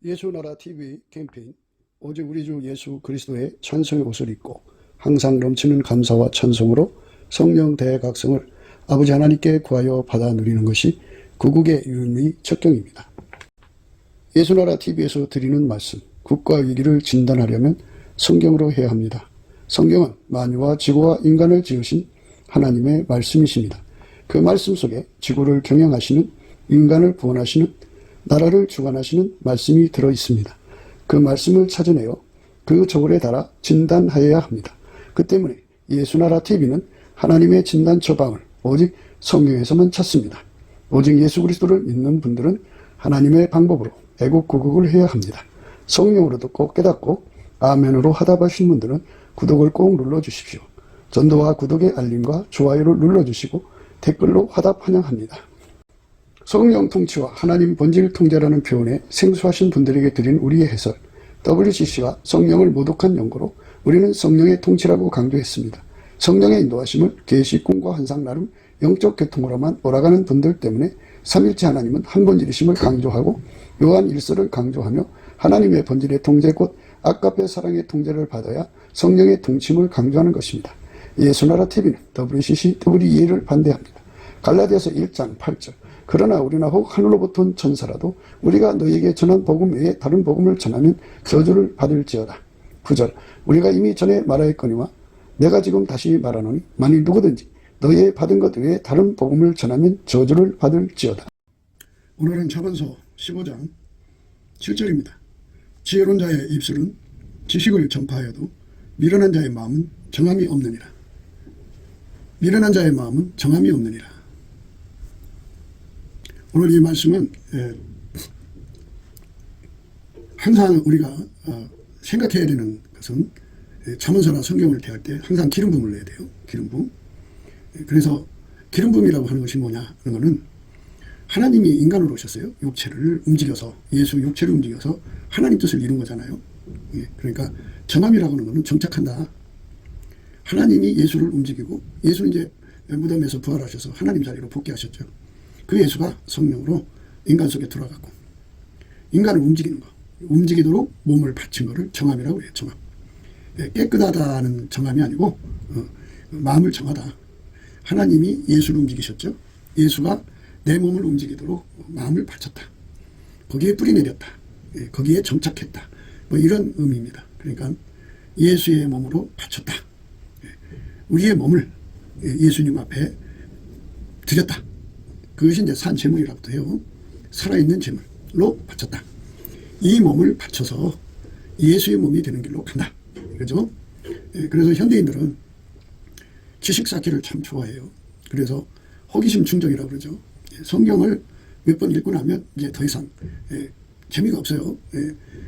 예수나라 TV 캠페인 오직 우리 주 예수 그리스도의 찬송의 옷을 입고 항상 넘치는 감사와 찬송으로 성령 대각성을 아버지 하나님께 구하여 받아 누리는 것이 구국의 유일무이 척경입니다. 예수나라 TV에서 드리는 말씀, 국가 위기를 진단하려면 성경으로 해야 합니다. 성경은 만유와 지구와 인간을 지으신 하나님의 말씀이십니다. 그 말씀 속에 지구를 경영하시는, 인간을 구원하시는, 나라를 주관하시는 말씀이 들어있습니다. 그 말씀을 찾아내어 그 저울에 달아 진단하여야 합니다. 그 때문에 예수나라 TV는 하나님의 진단 처방을 오직 성경에서만 찾습니다. 오직 예수 그리스도를 믿는 분들은 하나님의 방법으로 애국구국을 해야 합니다. 성령으로 듣고 깨닫고 아멘으로 화답하신 분들은 구독을 꼭 눌러주십시오. 전도와 구독의 알림과 좋아요를 눌러주시고 댓글로 화답 환영합니다. 성령 통치와 하나님 본질 통제라는 표현에 생소하신 분들에게 드린 우리의 해설, WCC가 성령을 모독한 연고로 우리는 성령의 통치라고 강조했습니다. 성령의 인도하심을 계시, 꿈과 환상 나름 영적 계통으로만 몰아가는 분들 때문에 삼일체 하나님은 한 본질이심을 강조하고 요한 1서를 강조하며 하나님의 본질의 통제 곧 아까페 사랑의 통제를 받아야 성령의 통치임을 강조하는 것입니다. 예수나라 TV는 WCC, WEA를 반대합니다. 갈라디아서 1장 8절 그러나 우리나 혹 하늘로부터 온 천사라도 우리가 너희에게 전한 복음 외에 다른 복음을 전하면 저주를 받을지어다. 9절 우리가 이미 전에 말하였거니와 내가 지금 다시 말하노니 만일 누구든지 너희의 받은 것 외에 다른 복음을 전하면 저주를 받을지어다. 오늘은 자본서 15장 7절입니다. 지혜로운 자의 입술은 지식을 전파하여도 미련한 자의 마음은 정함이 없느니라. 미련한 자의 마음은 정함이 없느니라. 오늘 이 말씀은 항상 우리가 생각해야 되는 것은 자문서나 성경을 대할 때 항상 기름부음을 내야 돼요. 기름부음. 그래서 기름부음이라고 하는 것이 뭐냐 하는 것은 하나님이 인간으로 오셨어요. 육체를 움직여서, 예수 육체를 움직여서 하나님 뜻을 이룬 거잖아요. 그러니까 정함이라고 하는 것은 정착한다. 하나님이 예수를 움직이고 예수는 이제 무덤에서 부활하셔서 하나님 자리로 복귀하셨죠. 그 예수가 성령으로 인간 속에 들어가고 인간을 움직이는 거, 움직이도록 몸을 바친 거를 정함이라고 해요. 정함. 깨끗하다는 정함이 아니고 마음을 정하다. 하나님이 예수를 움직이셨죠. 예수가 내 몸을 움직이도록 마음을 바쳤다. 거기에 뿌리 내렸다. 거기에 정착했다. 뭐 이런 의미입니다. 그러니까 예수의 몸으로 바쳤다. 우리의 몸을 예수님 앞에 드렸다. 그것이 이제 산 제물이라고도 해요. 살아있는 제물로 바쳤다. 이 몸을 바쳐서 예수의 몸이 되는 길로 간다. 그죠? 그래서 현대인들은 지식 쌓기를 참 좋아해요. 그래서 호기심 충족이라고 그러죠. 성경을 몇 번 읽고 나면 이제 더 이상 재미가 없어요.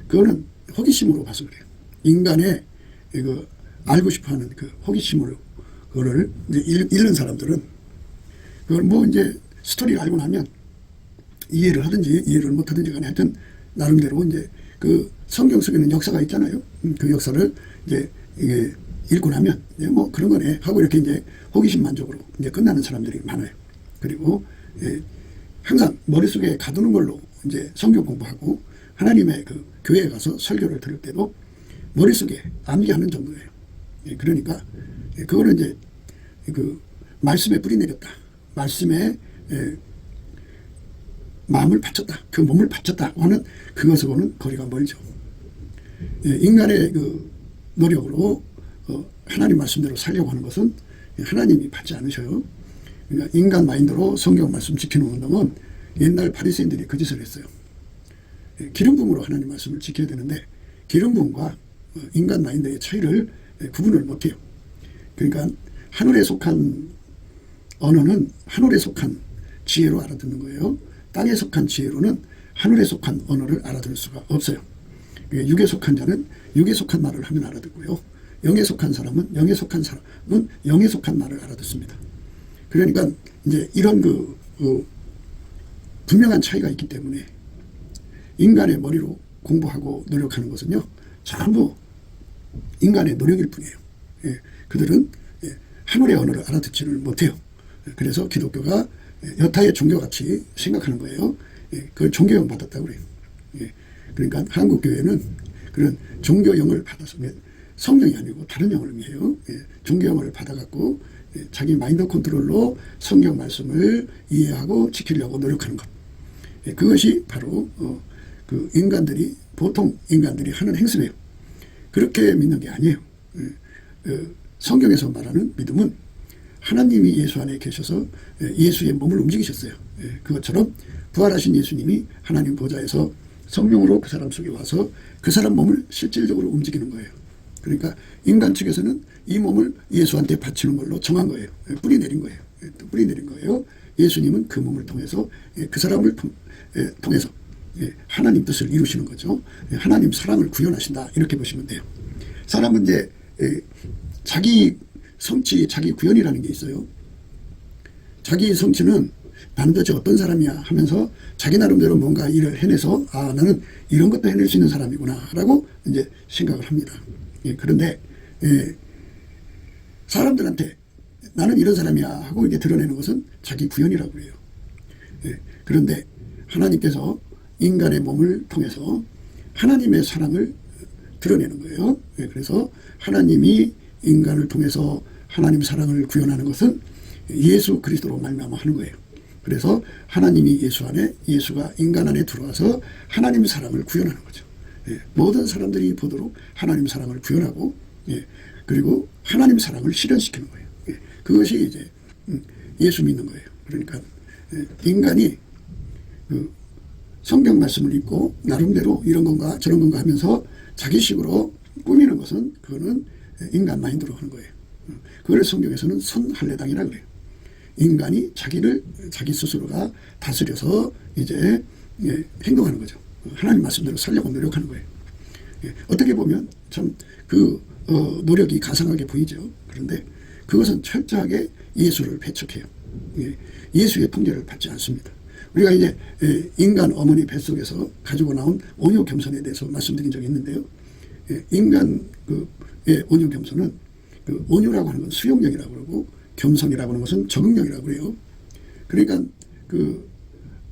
그거는 호기심으로 봐서 그래요. 인간의 그 알고 싶어하는 그 호기심으로 그거를 이제 읽는 사람들은 그걸 뭐 이제 스토리를 알고 나면 이해를 하든지 이해를 못하든지 간에 하여튼 나름대로 이제 그 성경 속에는 역사가 있잖아요. 그 역사를 이제 이게 읽고 나면 이제 뭐 그런 거네 하고 이렇게 이제 호기심 만족으로 이제 끝나는 사람들이 많아요. 그리고 항상 머릿속에 가두는 걸로 이제 성경 공부하고 하나님의 그 교회에 가서 설교를 들을 때도 머릿속에 암기하는 정도예요. 그러니까 그거는 이제 그 말씀에 뿌리 내렸다. 말씀에 마음을 바쳤다. 그 몸을 바쳤다 하는 그것하고는 거리가 멀죠. 인간의 그 노력으로 하나님 말씀대로 살려고 하는 것은 하나님이 받지 않으셔요. 그러니까 인간 마인드로 성경 말씀 지키는 운동은 옛날 바리새인들이 그 짓을 했어요. 기름부음으로 하나님 말씀을 지켜야 되는데 기름부음과 인간 마인드의 차이를 구분을 못해요. 그러니까 하늘에 속한 언어는 하늘에 속한 지혜로 알아듣는 거예요. 땅에 속한 지혜로는 하늘에 속한 언어를 알아들을 수가 없어요. 육에 속한 자는 육에 속한 말을 하면 알아듣고요. 영에 속한 사람은 영에 속한 사람은 영에 속한 말을 알아듣습니다. 그러니까 이제 이런 분명한 차이가 있기 때문에 인간의 머리로 공부하고 노력하는 것은요 전부 인간의 노력일 뿐이에요. 그들은 하늘의 언어를 알아듣지를 못해요. 그래서 기독교가 여타의 종교같이 생각하는 거예요. 그걸 종교형 받았다고 그래요. 그러니까 한국 교회는 그런 종교형을 받아서 성령이 아니고 다른 영을 의미해요. 종교형을 받아갖고 자기 마인드 컨트롤로 성경 말씀을 이해하고 지키려고 노력하는 것. 그것이 바로 그 인간들이 보통 인간들이 하는 행세예요. 그렇게 믿는 게 아니에요. 성경에서 말하는 믿음은 하나님이 예수 안에 계셔서 예수의 몸을 움직이셨어요. 그것처럼 부활하신 예수님이 하나님 보좌에서 성령으로 그 사람 속에 와서 그 사람 몸을 실질적으로 움직이는 거예요. 그러니까 인간 측에서는 이 몸을 예수한테 바치는 걸로 정한 거예요. 뿌리 내린 거예요. 뿌리 내린 거예요. 예수님은 그 몸을 통해서 그 사람을 통해서 하나님 뜻을 이루시는 거죠. 하나님 사랑을 구현하신다 이렇게 보시면 돼요. 사람은 이제 자기 성취, 자기 구현이라는 게 있어요. 자기 성취는 나는 도대체 어떤 사람이야 하면서 자기 나름대로 뭔가 일을 해내서 나는 이런 것도 해낼 수 있는 사람이구나 라고 이제 생각을 합니다. 그런데 사람들한테 나는 이런 사람이야 하고 이제 드러내는 것은 자기 구현이라고 해요. 그런데 하나님께서 인간의 몸을 통해서 하나님의 사랑을 드러내는 거예요. 그래서 하나님이 인간을 통해서 하나님 사랑을 구현하는 것은 예수 그리스도로 말미암아 하는 거예요. 그래서 하나님이 예수 안에, 예수가 인간 안에 들어와서 하나님 사랑을 구현하는 거죠. 모든 사람들이 보도록 하나님 사랑을 구현하고 그리고 하나님 사랑을 실현시키는 거예요. 그것이 이제 예수 믿는 거예요. 그러니까 인간이 그 성경 말씀을 읽고 나름대로 이런 건가 저런 건가 하면서 자기식으로 꾸미는 것은 그거는 인간 마인드로 하는 거예요. 그걸 성경에서는 선할례당이라고 그래요. 인간이 자기를 자기 스스로가 다스려서 이제 행동하는 거죠. 하나님 말씀대로 살려고 노력하는 거예요. 어떻게 보면 참 그 노력이 가상하게 보이죠. 그런데 그것은 철저하게 예수를 배척해요. 예수의 통제를 받지 않습니다. 우리가 이제 인간 어머니 뱃속에서 가지고 나온 온유 겸손에 대해서 말씀드린 적이 있는데요. 인간 의 온유 겸손은 그 온유라고 하는 건 수용력이라고 그러고 겸손이라고 하는 것은 적응력이라고 그래요. 그러니까 그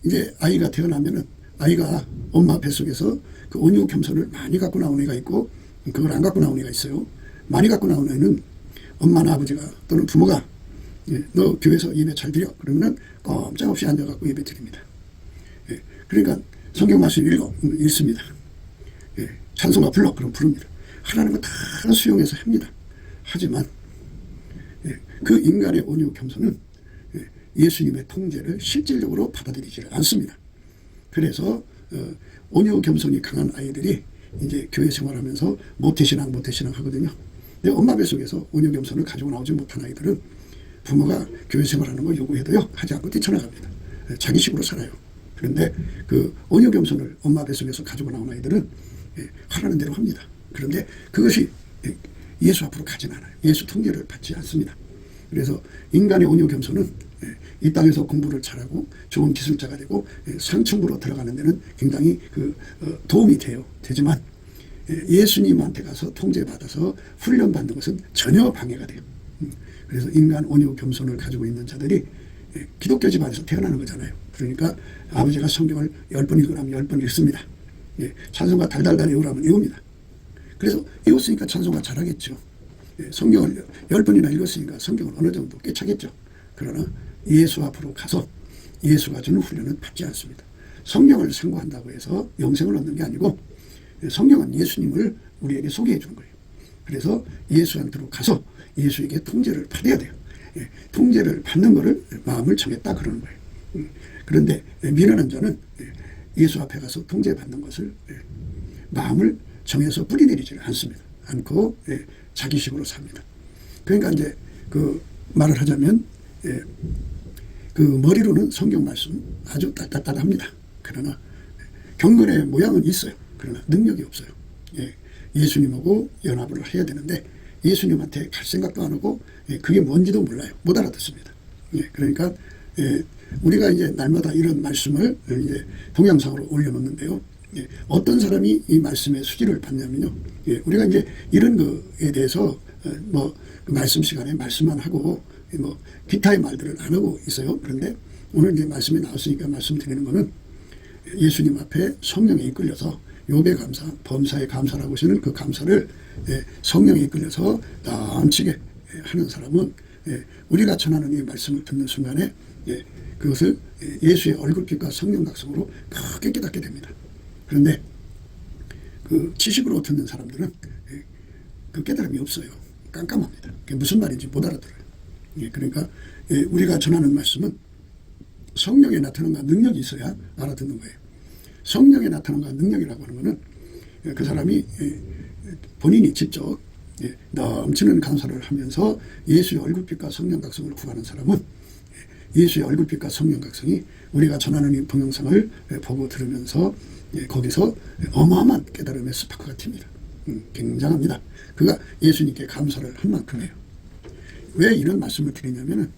이제 아이가 태어나면은 아이가 엄마 뱃속에서 그 온유 겸손을 많이 갖고 나온 애가 있고 그걸 안 갖고 나온 애가 있어요. 많이 갖고 나온 애는 엄마나 아버지가 또는 부모가 너 교회에서 예배 잘 드려 그러면은 꼼짝없이 앉아갖고 예배 드립니다. 그러니까 성경 말씀 읽습니다. 찬송가 불러 그럼 부릅니다. 하라는 거 다 수용해서 합니다. 하지만 그 인간의 온유 겸손은 예수님의 통제를 실질적으로 받아들이지 않습니다. 그래서 온유 겸손이 강한 아이들이 이제 교회 생활하면서 모태신앙 하거든요. 근데 엄마 뱃속에서 온유 겸손을 가지고 나오지 못한 아이들은 부모가 교회 생활하는 거 요구해도요 하지 않고 뛰쳐나갑니다. 자기식으로 살아요. 그런데 그 온유 겸손을 엄마 뱃속에서 가지고 나온 아이들은 하라는 대로 합니다. 그런데 그것이 예수 앞으로 가진 않아요. 예수 통제를 받지 않습니다. 그래서 인간의 온유 겸손은 이 땅에서 공부를 잘하고 좋은 기술자가 되고 상층부로 들어가는 데는 굉장히 도움이 되지만 예수님한테 가서 통제받아서 훈련받는 것은 전혀 방해가 돼요. 그래서 인간 온유 겸손을 가지고 있는 자들이 기독교 집안에서 태어나는 거잖아요. 그러니까 아버지가 성경을 10번 읽으라면 10번 읽습니다. 찬송가 달달달 외우라면 외웁니다. 그래서 외웠으니까 찬송가 잘하겠죠. 성경을 10번이나 읽었으니까 성경을 어느 정도 꿰차겠죠. 그러나 예수 앞으로 가서 예수가 주는 훈련은 받지 않습니다. 성경을 상고한다고 해서 영생을 얻는 게 아니고 성경은 예수님을 우리에게 소개해 주는 거예요. 그래서 예수한테로 가서 예수에게 통제를 받아야 돼요. 통제를 받는 것을 마음을 정했다 그러는 거예요. 그런데 미련한 자는 예수 앞에 가서 통제받는 것을 마음을 정해서 뿌리내리지 않고 자기식으로 삽니다. 그러니까 이제 그 말을 하자면 그 머리로는 성경 말씀 아주 따뜻합니다. 그러나 경건의 모양은 있어요. 그러나 능력이 없어요. 예수님하고 연합을 해야 되는데 예수님한테 갈 생각도 안 하고 그게 뭔지도 몰라요. 못 알아듣습니다. 그러니까 우리가 이제 날마다 이런 말씀을 이제 동영상으로 올려놓는데요. 어떤 사람이 이 말씀의 수지를 받냐면요. 우리가 이제 이런 거에 대해서 뭐 말씀 시간에 말씀만 하고 뭐 기타의 말들을 안 하고 있어요. 그런데 오늘 이제 말씀이 나왔으니까 말씀드리는 거는 예수님 앞에 성령에 이끌려서 욥의 감사, 범사의 감사라고 하시는 그 감사를 성령에 이끌려서 넘치게 하는 사람은 우리가 전하는 이 말씀을 듣는 순간에 그것을 예수의 얼굴빛과 성령 각성으로 크게 깨닫게 됩니다. 그런데 그 지식으로 듣는 사람들은 그 깨달음이 없어요. 깜깜합니다. 그게 무슨 말인지 못 알아들어요. 그러니까 우리가 전하는 말씀은 성령에 나타난과 능력이 있어야 알아듣는 거예요. 성령에 나타난과 능력이라고 하는 것은 그 사람이 본인이 직접 넘치는 감사를 하면서 예수의 얼굴빛과 성령 각성을 구하는 사람은 예수의 얼굴빛과 성령 각성이 우리가 전하는 이 동영상을 보고 들으면서 거기서 어마어마한 깨달음의 스파크가 튑니다. 굉장합니다. 그가 예수님께 감사를 한 만큼이에요. 왜 이런 말씀을 드리냐면은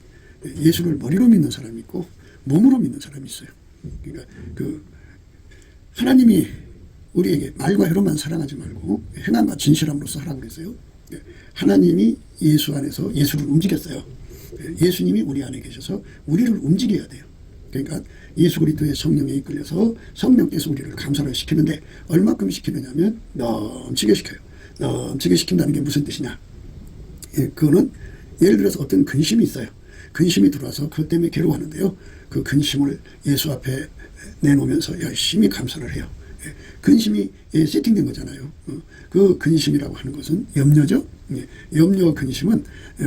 예수를 머리로 믿는 사람이 있고 몸으로 믿는 사람이 있어요. 그러니까 그 하나님이 우리에게 말과 혀로만 사랑하지 말고 행함과 진실함으로써 하라고 그랬어요. 하나님이 예수 안에서 예수를 움직였어요. 예수님이 우리 안에 계셔서 우리를 움직여야 돼요. 그러니까 예수 그리스도의 성령에 이끌려서 성령께서 우리를 감사를 시키는데 얼마큼 시키느냐면 넘치게 시켜요. 넘치게 시킨다는 게 무슨 뜻이냐? 그거는 예를 들어서 어떤 근심이 있어요. 근심이 들어와서 그것 때문에 괴로워하는데요. 그 근심을 예수 앞에 내놓으면서 열심히 감사를 해요. 근심이 세팅된 거잖아요. 그 근심이라고 하는 것은 염려죠. 염려 근심은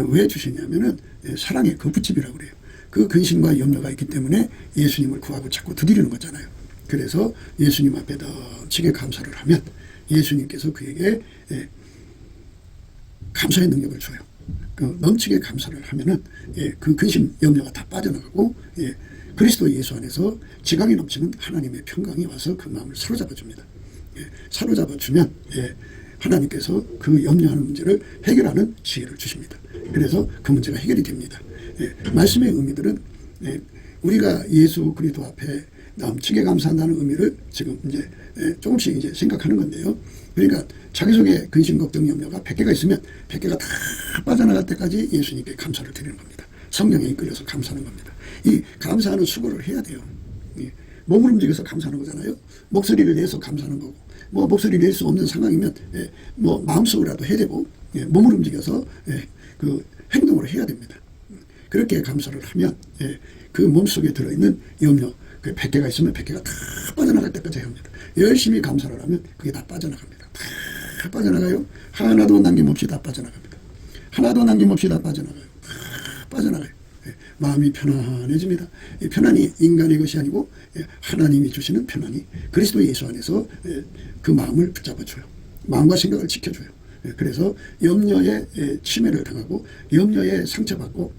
왜 주시냐면은 사랑의 거푸집이라고 그래요. 그 근심과 염려가 있기 때문에 예수님을 구하고 자꾸 두드리는 거잖아요. 그래서 예수님 앞에 넘치게 감사를 하면 예수님께서 그에게 감사의 능력을 줘요. 그 넘치게 감사를 하면은 그 근심 염려가 다 빠져나가고 그리스도 예수 안에서 지강이 넘치는 하나님의 평강이 와서 그 마음을 사로잡아 줍니다. 사로잡아 주면 하나님께서 그 염려하는 문제를 해결하는 지혜를 주십니다. 그래서 그 문제가 해결이 됩니다. 말씀의 의미들은 우리가 예수 그리스도 앞에 넘치게 감사한다는 의미를 지금 이제 조금씩 이제 생각하는 건데요. 그러니까 자기 속에 근심, 걱정, 염려가 100개가 있으면 100개가 다 빠져나갈 때까지 예수님께 감사를 드리는 겁니다. 성령에 이끌려서 감사하는 겁니다. 이 감사하는 수고를 해야 돼요. 몸을 움직여서 감사하는 거잖아요. 목소리를 내서 감사하는 거고, 뭐 목소리를 낼 수 없는 상황이면 뭐 마음속으로라도 해야 되고, 몸을 움직여서 그 행동으로 해야 됩니다. 그렇게 감사를 하면 그 몸속에 들어있는 염려, 그 100개가 있으면 100개가 다 빠져나갈 때까지 합니다. 열심히 감사를 하면 그게 다 빠져나갑니다. 다 빠져나가요. 하나도 남김없이 다 빠져나갑니다. 하나도 남김없이 다 빠져나가요. 다 빠져나가요. 마음이 편안해집니다. 편안이 인간의 것이 아니고 하나님이 주시는 편안이 그리스도 예수 안에서 그 마음을 붙잡아줘요. 마음과 생각을 지켜줘요. 그래서 염려에 침해를 당하고 염려에 상처받고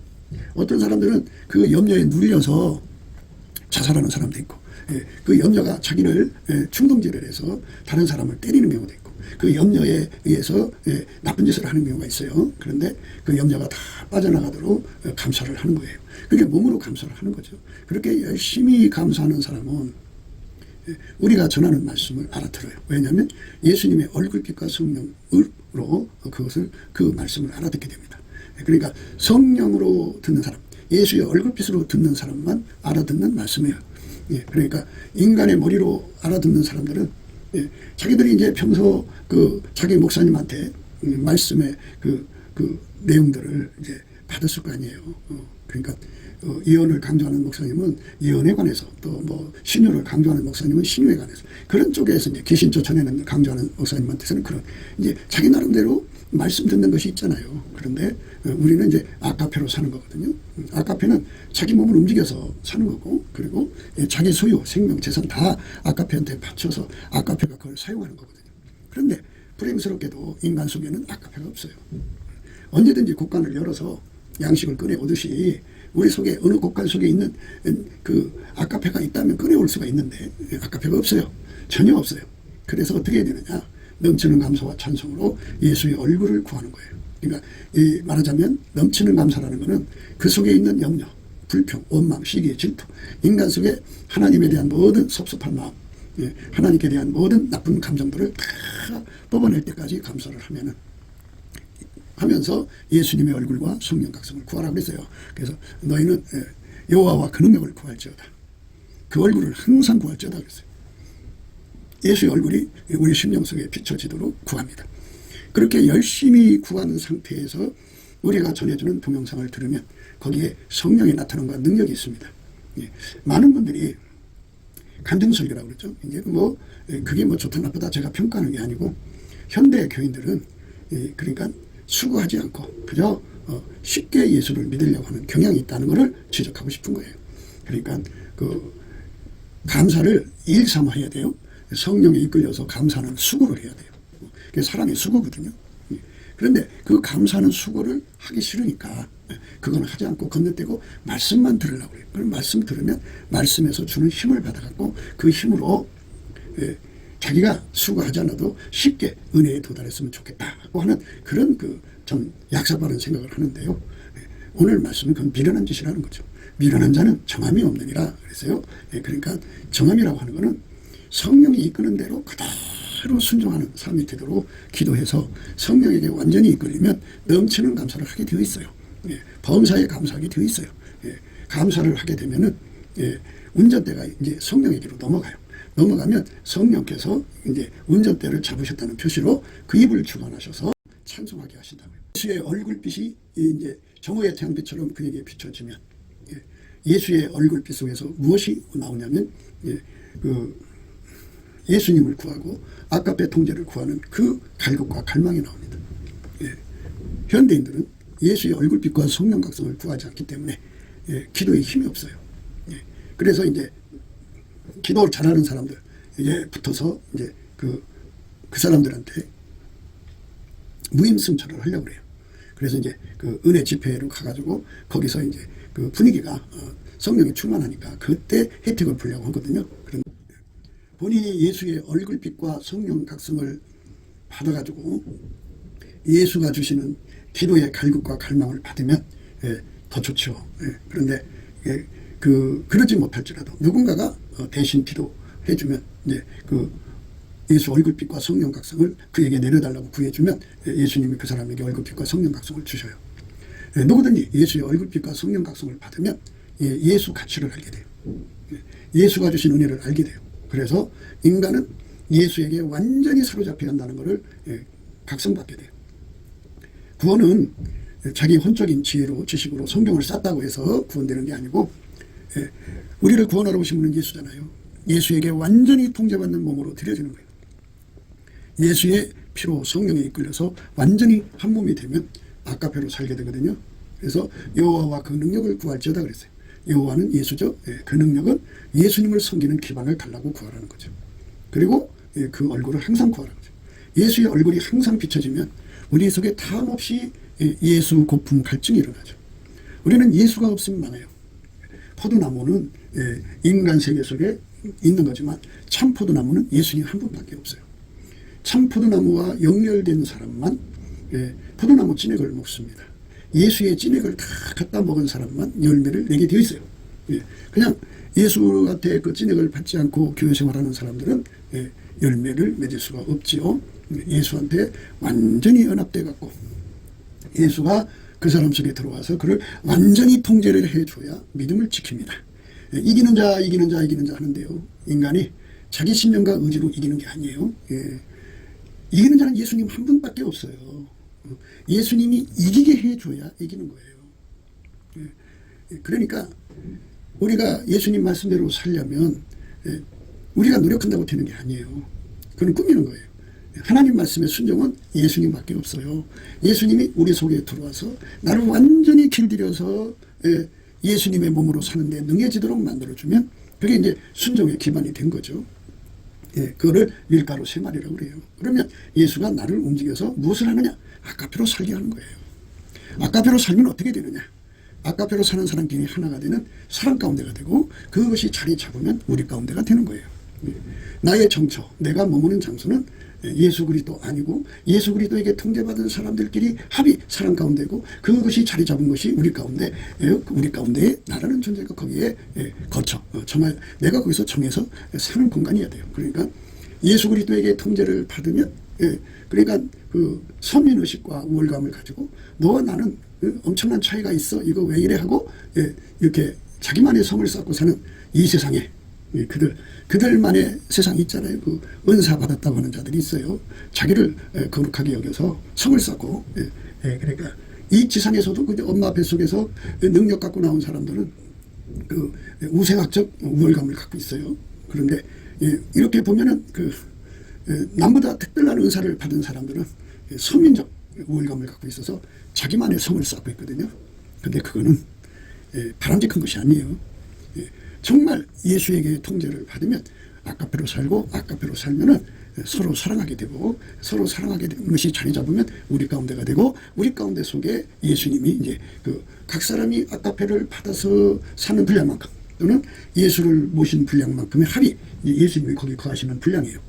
어떤 사람들은 그 염려에 눌려서 자살하는 사람도 있고 그 염려가 자기를 충동질을 해서 다른 사람을 때리는 경우도 있고 그 염려에 의해서 나쁜 짓을 하는 경우가 있어요. 그런데 그 염려가 다 빠져나가도록 감사를 하는 거예요. 그게 몸으로 감사를 하는 거죠. 그렇게 열심히 감사하는 사람은 우리가 전하는 말씀을 알아들어요. 왜냐하면 예수님의 얼굴빛과 성령으로 그 말씀을 알아듣게 됩니다. 그러니까 성령으로 듣는 사람, 예수의 얼굴빛으로 듣는 사람만 알아듣는 말씀이에요. 그러니까 인간의 머리로 알아듣는 사람들은 자기들이 이제 평소 그 자기 목사님한테 말씀의 그 내용들을 이제 받았을 거 아니에요. 그러니까 예언을 강조하는 목사님은 예언에 관해서 또 뭐 신유를 강조하는 목사님은 신유에 관해서 그런 쪽에서 이제 귀신조 전에는 강조하는 목사님한테서는 그런 이제 자기 나름대로 말씀 듣는 것이 있잖아요. 그런데 우리는 이제 아카페로 사는 거거든요. 아카페는 자기 몸을 움직여서 사는 거고 그리고 자기 소유, 생명, 재산 다 아카페한테 바쳐서 아카페가 그걸 사용하는 거거든요. 그런데 불행스럽게도 인간 속에는 아카페가 없어요. 언제든지 곳간을 열어서 양식을 꺼내오듯이 우리 속에 어느 곳간 속에 있는 그 아카페가 있다면 꺼내올 수가 있는데 아카페가 없어요. 전혀 없어요. 그래서 어떻게 해야 되느냐. 넘치는 감사와 찬송으로 예수의 얼굴을 구하는 거예요. 그러니까 말하자면 넘치는 감사라는 것은 그 속에 있는 염려, 불평, 원망, 시기, 질투, 인간 속에 하나님에 대한 모든 섭섭한 마음, 하나님께 대한 모든 나쁜 감정들을 다 뽑아낼 때까지 감사를 하면서 예수님의 얼굴과 성령 각성을 구하라고 그랬어요. 그래서 너희는 여호와와 그 능력을 구할지어다. 그 얼굴을 항상 구할지어다 그랬어요. 예수의 얼굴이 우리 심령 속에 비춰지도록 구합니다. 그렇게 열심히 구하는 상태에서 우리가 전해주는 동영상을 들으면 거기에 성령이 나타남과 능력이 있습니다. 많은 분들이 간증설교라고 그러죠. 이제 그게 좋다 나쁘다 제가 평가하는 게 아니고, 현대 교인들은 그러니까 수고하지 않고 그저 쉽게 예수를 믿으려고 하는 경향이 있다는 것을 지적하고 싶은 거예요. 그러니까 그 감사를 일삼아야 돼요. 성령에 이끌려서 감사는 수고를 해야 돼요. 그게 사람의 수고거든요. 그런데 그 감사는 수고를 하기 싫으니까 그건 하지 않고 건너뛰고 말씀만 들으려고 그래요. 그럼 말씀 들으면 말씀에서 주는 힘을 받아갖고 그 힘으로 자기가 수고하지 않아도 쉽게 은혜에 도달했으면 좋겠다고 하는 그런 좀 약사바른 생각을 하는데요. 오늘 말씀은 그건 미련한 짓이라는 거죠. 미련한 자는 정함이 없느니라 그랬어요. 그러니까 정함이라고 하는 거는 성령이 이끄는 대로 그대로 순종하는 삶이 되도록 기도해서 성령에게 완전히 이끌리면 넘치는 감사를 하게 되어 있어요. 범사에 감사하게 되어 있어요. 감사를 하게 되면은 운전대가 이제 성령에게로 넘어가요. 넘어가면 성령께서 이제 운전대를 잡으셨다는 표시로 그 입을 주관하셔서 찬송하게 하신다고요. 예수의 얼굴빛이 이제 정오의 태양빛처럼 그에게 비춰지면 예수의 얼굴빛 속에서 무엇이 나오냐면 예수님을 구하고 아까페 통제를 구하는 그 갈급과 갈망이 나옵니다. 현대인들은 예수의 얼굴빛과 성령 각성을 구하지 않기 때문에 기도에 힘이 없어요. 그래서 이제 기도를 잘하는 사람들 붙어서 이제 그 사람들한테 무임승천을 하려고 그래요. 그래서 이제 그 은혜 집회로 가가지고 거기서 이제 그 분위기가 성령이 충만하니까 그때 혜택을 보려고 하거든요. 그런 본인이 예수의 얼굴빛과 성령 각성을 받아가지고 예수가 주시는 기도의 갈급과 갈망을 받으면 더 좋죠. 그런데 그러지 못할지라도 누군가가 대신 기도해주면 이제 그 예수 얼굴빛과 성령 각성을 그에게 내려달라고 구해주면 예수님이 그 사람에게 얼굴빛과 성령 각성을 주셔요. 누구든지 예수의 얼굴빛과 성령 각성을 받으면 예수 가치를 알게 돼요. 예수가 주신 은혜를 알게 돼요. 그래서 인간은 예수에게 완전히 사로잡혀 간다는 것을 각성받게 돼요. 구원은 자기 혼적인 지혜로 지식으로 성경을 쌌다고 해서 구원되는 게 아니고, 우리를 구원하러 오신 분은 예수잖아요. 예수에게 완전히 통제받는 몸으로 드려지는 거예요. 예수의 피로 성령에 이끌려서 완전히 한 몸이 되면 아까페로 살게 되거든요. 그래서 여호와와 그 능력을 구할지어다 그랬어요. 여호와는 예수죠. 그 능력은 예수님을 섬기는 기반을 달라고 구하라는 거죠. 그리고 그 얼굴을 항상 구하라는 거죠. 예수의 얼굴이 항상 비춰지면 우리 속에 탐없이 예수 고품 갈증이 일어나죠. 우리는 예수가 없으면 많아요. 포도나무는 인간 세계 속에 있는 거지만 참 포도나무는 예수님 한 분밖에 없어요. 참 포도나무와 연결된 사람만 포도나무 찐액을 먹습니다. 예수의 찐액을 다 갖다 먹은 사람만 열매를 내게 되어 있어요. 그냥 예수한테 그 찐액을 받지 않고 교회 생활하는 사람들은 열매를 맺을 수가 없지요. 예수한테 완전히 연합돼 갖고 예수가 그 사람 속에 들어와서 그를 완전히 통제를 해줘야 믿음을 지킵니다. 이기는 자 하는데요. 인간이 자기 신념과 의지로 이기는 게 아니에요. 이기는 자는 예수님 한 분밖에 없어요. 예수님이 이기게 해줘야 이기는 거예요. 그러니까 우리가 예수님 말씀대로 살려면 우리가 노력한다고 되는 게 아니에요. 그건 꾸미는 거예요. 하나님 말씀의 순종은 예수님밖에 없어요. 예수님이 우리 속에 들어와서 나를 완전히 길들여서 예수님의 몸으로 사는데 능해지도록 만들어주면 그게 이제 순종의 기반이 된 거죠. 그거를 밀가루 세 마리라고 그래요. 그러면 예수가 나를 움직여서 무엇을 하느냐? 아까페로 살게 하는 거예요. 아까페로 살면 어떻게 되느냐? 아까페로 사는 사람끼리 하나가 되는 사람 가운데가 되고 그것이 자리 잡으면 우리 가운데가 되는 거예요. 나의 정처, 내가 머무는 장소는 예수 그리스도 아니고 예수 그리스도에게 통제받은 사람들끼리 합이 사람 가운데고 그것이 자리 잡은 것이 우리 가운데 나라는 존재가 거기에 거쳐 내가 거기서 정해서 사는 공간이어야 돼요. 그러니까 예수 그리스도에게 통제를 받으면 그러니까 그 서민의식과 우월감을 가지고 너와 나는 엄청난 차이가 있어 이거 왜 이래 하고 이렇게 자기만의 성을 쌓고 사는 이 세상에 그들만의 세상이 있잖아요. 그 은사 받았다고 하는 자들이 있어요. 자기를 거룩하게 여겨서 성을 쌓고, 그러니까 이 지상에서도 그 엄마 뱃속에서 능력 갖고 나온 사람들은 그 우생학적 우월감을 갖고 있어요. 그런데 이렇게 보면은 남보다 특별한 은사를 받은 사람들은 서민적 우월감을 갖고 있어서 자기만의 성을 쌓고 있거든요. 근데 그거는 바람직한 것이 아니에요. 정말 예수에게 통제를 받으면 아까페로 살고, 아까페로 살면은 서로 사랑하게 되고, 서로 사랑하게 되는 것이 자리 잡으면 우리 가운데가 되고, 우리 가운데 속에 예수님이 이제 각 사람이 아까페를 받아서 사는 분량만큼, 또는 예수를 모신 분량만큼의 합이 예수님이 거기 거하시는 분량이에요.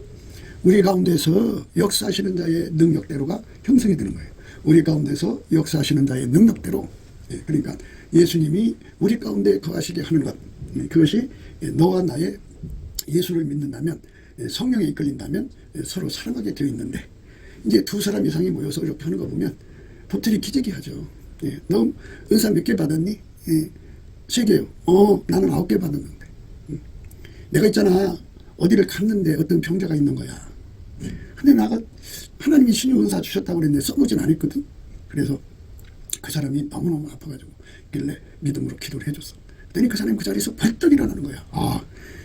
우리 가운데서 역사하시는 자의 능력대로가 형성이 되는 거예요. 우리 가운데서 역사하시는 자의 능력대로, 그러니까 예수님이 우리 가운데 거하시게 하는 것, 그것이 너와 나의 예수를 믿는다면, 성령에 이끌린다면 서로 사랑하게 되어 있는데, 이제 두 사람 이상이 모여서 이렇게 하는 거 보면 도토리 기재기하죠. 너 은사 몇 개 받았니? 3개요. 나는 9개 받았는데. 내가 있잖아, 어디를 갔는데 어떤 병자가 있는 거야. 근데 나가 하나님이 신유 은사 주셨다고 그랬는데 써보진 않았거든. 그래서 그 사람이 너무너무 아파가지고 길래 믿음으로 기도를 해줬어. 그랬더니 그 사람이 그 자리에서 벌떡 일어나는 거야.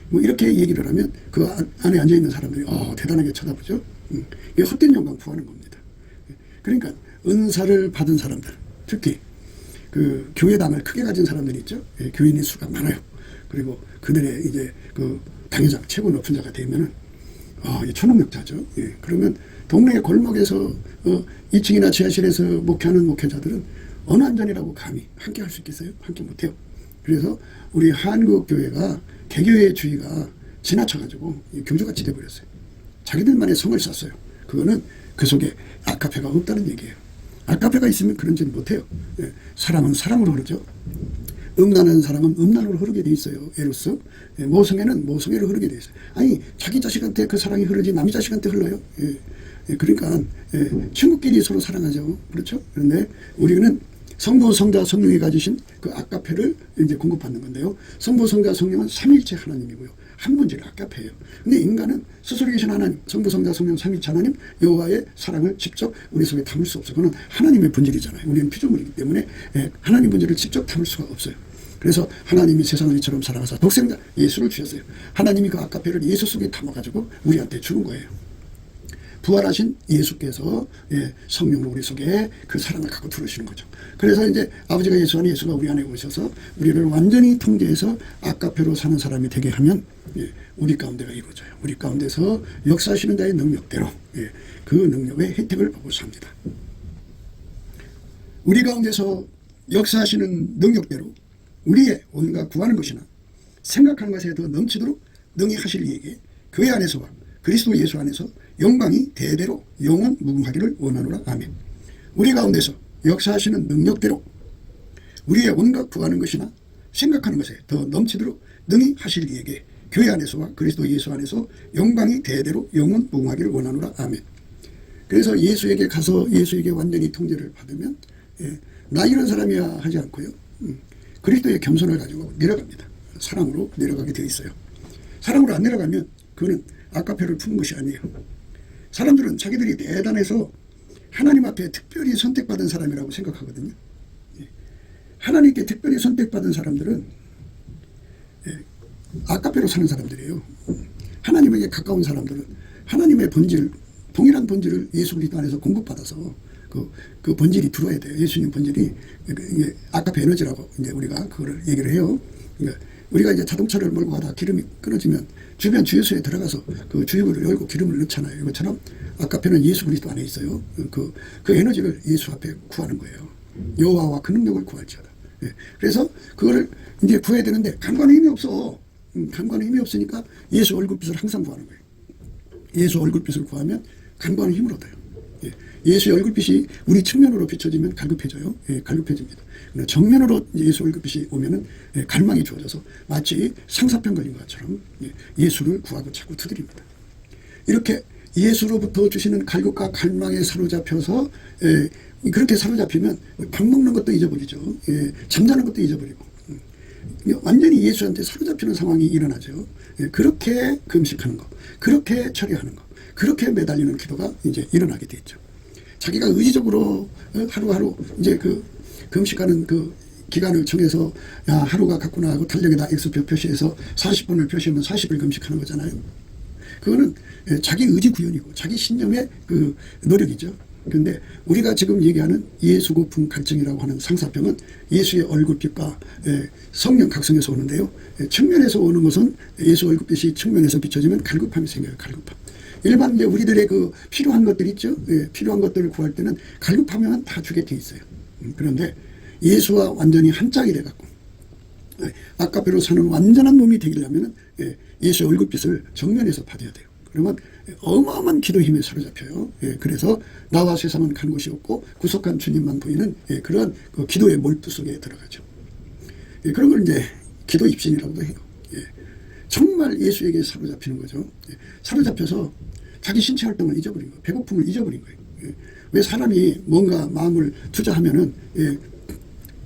뭐 이렇게 얘기를 하면 그 안에 앉아있는 사람들이 대단하게 쳐다보죠. 이게 헛된 영광 구하는 겁니다. 그러니까 은사를 받은 사람들, 특히 그 교회당을 크게 가진 사람들이 있죠. 교인의 수가 많아요. 그리고 그들의 이제 그 당회장, 최고 높은 자가 되면은 초능력자죠. 그러면 동네 골목에서 2층이나 지하실에서 목회하는 목회자들은 어느 안전이라고 감히 함께 할 수 있겠어요? 함께 못해요. 그래서 우리 한국교회가 개교의 주의가 지나쳐가지고 교주같이 돼버렸어요. 자기들만의 성을 쌓았어요. 그거는 그 속에 아카페가 없다는 얘기예요. 아카페가 있으면 그런 짓 못해요. 사랑은 사랑으로 흐르죠. 음란한 사랑은 음란으로 흐르게 돼 있어요. 에로스. 모성애는 모성애로 흐르게 돼 있어요. 아니, 자기 자식한테 그 사랑이 흐르지 남의 자식한테 흘러요. 그러니까 친구끼리 서로 사랑하죠. 그렇죠? 그런데 우리는 성부, 성자, 성령이 가지신 그 아카페를 이제 공급받는 건데요. 성부, 성자, 성령은 삼일체 하나님이고요. 한 분질 아카페예요. 근데 인간은 스스로 계신 하나님, 성부, 성자, 성령, 삼일체 하나님, 여호와의 사랑을 직접 우리 속에 담을 수 없어요. 그건 하나님의 본질이잖아요. 우리는 피조물이기 때문에 하나님 본질을 직접 담을 수가 없어요. 그래서 하나님이 세상을 이처럼 사랑하사 독생자 예수를 주셨어요. 하나님이 그 아카페를 예수 속에 담아가지고 우리한테 주는 거예요. 부활하신 예수께서 성령으로 우리 속에 그 사랑을 갖고 들어오시는 거죠. 그래서 이제 아버지가 예수 안에 예수가 우리 안에 오셔서 우리를 완전히 통제해서 아카페로 사는 사람이 되게 하면 우리 가운데가 이루어져요. 우리 가운데서 역사하시는 자의 능력대로 그 능력의 혜택을 보고 삽니다. 우리 가운데서 역사하시는 능력대로 우리의 온갖 구하는 것이나 생각하는 것에 더 넘치도록 능히 하실 이에게 교회 안에서와 그리스도 예수 안에서 영광이 대대로 영원 무궁하기를 원하노라. 아멘. 우리 가운데서 역사하시는 능력대로 우리의 온갖 구하는 것이나 생각하는 것에 더 넘치도록 능히 하실 이에게 교회 안에서와 그리스도 예수 안에서 영광이 대대로 영원 무궁하기를 원하노라. 아멘. 그래서 예수에게 가서 예수에게 완전히 통제를 받으면 나 이런 사람이야 하지 않고요. 그리스도의 겸손을 가지고 내려갑니다. 사랑으로 내려가게 되어 있어요. 사랑으로 안 내려가면 그거는 아카페를 푸는 것이 아니에요. 사람들은 자기들이 대단해서 하나님 앞에 특별히 선택받은 사람이라고 생각하거든요. 하나님께 특별히 선택받은 사람들은 아카페로 사는 사람들이에요. 하나님에게 가까운 사람들은 하나님의 본질, 동일한 본질을 예수 그리스도 안에서 공급받아서 그 본질이 들어야 돼요. 예수님 본질이 아카페 에너지라고 이제 우리가 그거를 얘기를 해요. 그러니까 우리가 이제 자동차를 몰고 가다가 기름이 끊어지면 주변 주유소에 들어가서 그 주유구를 열고 기름을 넣잖아요. 이것처럼 아카페는 예수 그리스도 안에 있어요. 그 에너지를 예수 앞에 구하는 거예요. 여호와와 그 능력을 구할지어다. 그래서 그거를 이제 구해야 되는데 간과는 힘이 없어. 간과는 힘이 없으니까 예수 얼굴빛을 항상 구하는 거예요. 예수 얼굴빛을 구하면 간과는 힘을 얻어요. 예수의 얼굴빛이 우리 측면으로 비춰지면 갈급해져요. 갈급해집니다. 정면으로 예수 얼굴빛이 오면은 갈망이 주어져서 마치 상사병 걸린 것처럼 예수를 구하고 자꾸 두드립니다. 이렇게 예수로부터 주시는 갈급과 갈망에 사로잡혀서 그렇게 사로잡히면 밥 먹는 것도 잊어버리죠. 잠자는 것도 잊어버리고 완전히 예수한테 사로잡히는 상황이 일어나죠. 예, 그렇게 금식하는 거, 그렇게 처리하는 거, 그렇게 매달리는 기도가 이제 일어나게 되죠. 자기가 의지적으로 하루하루 이제 그 금식하는 그 기간을 정해서 야 하루가 갔구나 하고 달력에다 X표 표시해서 40분을 표시하면 40일 금식하는 거잖아요. 그거는 자기 의지 구현이고 자기 신념의 그 노력이죠. 그런데 우리가 지금 얘기하는 예수고풍 갈증이라고 하는 상사병은 예수의 얼굴빛과 성령 각성에서 오는데요. 측면에서 오는 것은 예수 얼굴빛이 측면에서 비춰지면 갈급함이 생겨요. 갈급함. 일반 이제 우리들의 그 필요한 것들 있죠. 필요한 것들을 구할 때는 갈급하면 다 주게 돼 있어요. 그런데 예수와 완전히 한 짝이 돼갖고 아까배로 사는 완전한 몸이 되려면 예수의 얼굴빛을 정면에서 받아야 돼요. 그러면 어마어마한 기도 힘에 사로잡혀요. 그래서 나와 세상은 간 곳이 없고 구속한 주님만 보이는 그런 그 기도의 몰두 속에 들어가죠. 그런 걸 이제 기도 입신이라고도 해요. 정말 예수에게 사로잡히는 거죠. 사로잡혀서 자기 신체 활동을 잊어버린 거예요. 배고픔을 잊어버린 거예요. 왜 사람이 뭔가 마음을 투자하면은